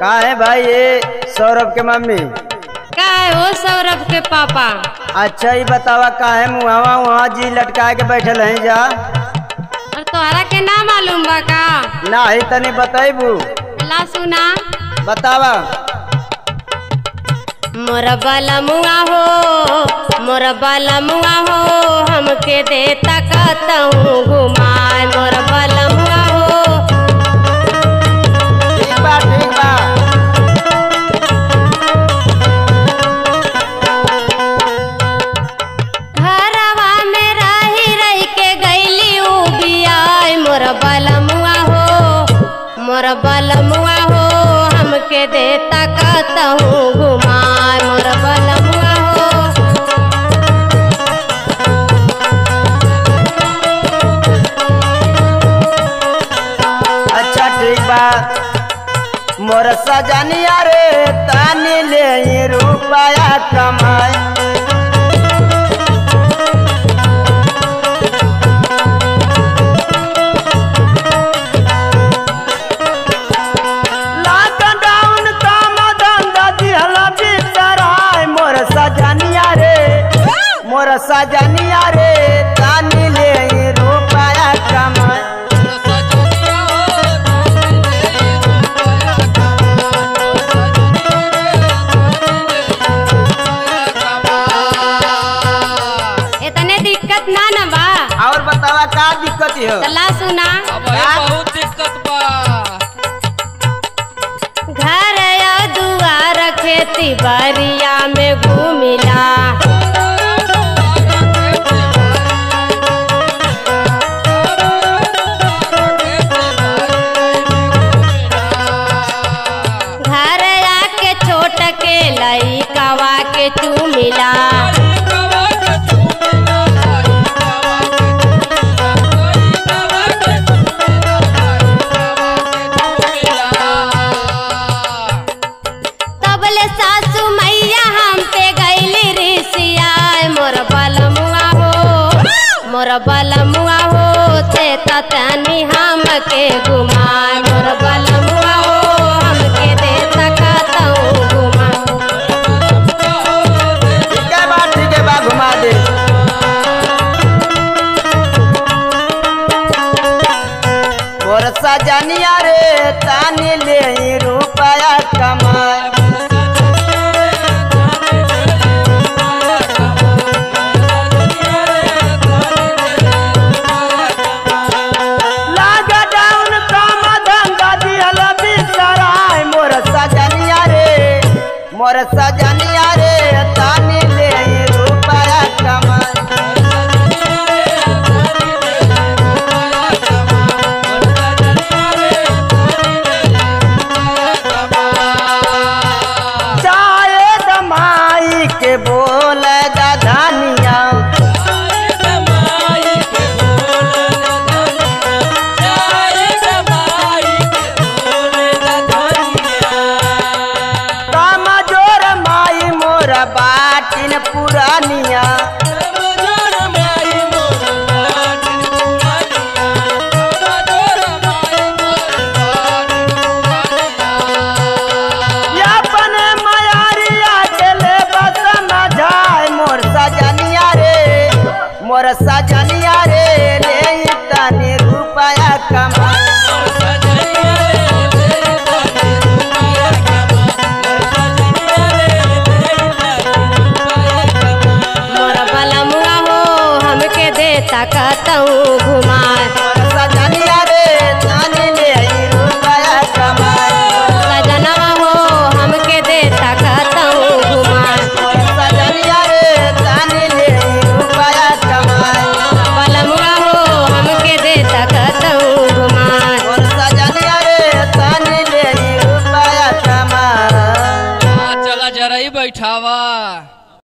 का है भाई ये सौरभ के मम्मी? का है वो सौरभ के पापा? अच्छा ही बतावा का है मुहावा वहाँ जी लटका के बैठल हैं जा? और तोहरा के ना मालूम बा का? ना ही तनी बताइबू। ला सुना बतावा। मोर बलमुआ हो हमके देता कहूँ घुमाए। मोर बलमुआ हो ठीक बा ठीक बा। घरवा में रही के गईली उबियाए। मोर बलमुआ हो हमके देता कहूँ घुमाए। मोर बलमुआ हो अच्छा ठीक बा। मोर सजनिया रे तानी ले रुपया कमाए। लॉकडाउन काम धंधा दिहला बिसराय। मोर सजनिया रे तानी ले रुपया कमाए। इतने दिक्कत ना न बा। और बतावा का दिक्कत है? चला सुना। बहुत दिक्कत बा। घर या दुआर खेती बारिया में घूमिला। घर आके छोट के लइकवा के चूमिला। तबले सासू मैया हम पे गईली रिसिया। मोर बलमुआ हो ते तनी हमके घुमाए। मोर बलमुआ हो हमके देता कहूँ घुमाए। ठीक है बा घुमा दे। मोर सजनिया रे तानी ले रुपया कमाए। लॉकडाउन काम धंधा दिहला बिसराय। मोर सजनिया रे तानी ले रुपया कमाए। चाहे दमाई के बोल दानिया। कमजोर माई मोर बाटिन पुरानिया। अपने मयारिया के ले बस समझाए। मोर सजनिया रे ले तनी रुपया कमाए। मोर बलमुआ हो हमके देता कहूँ घुमा।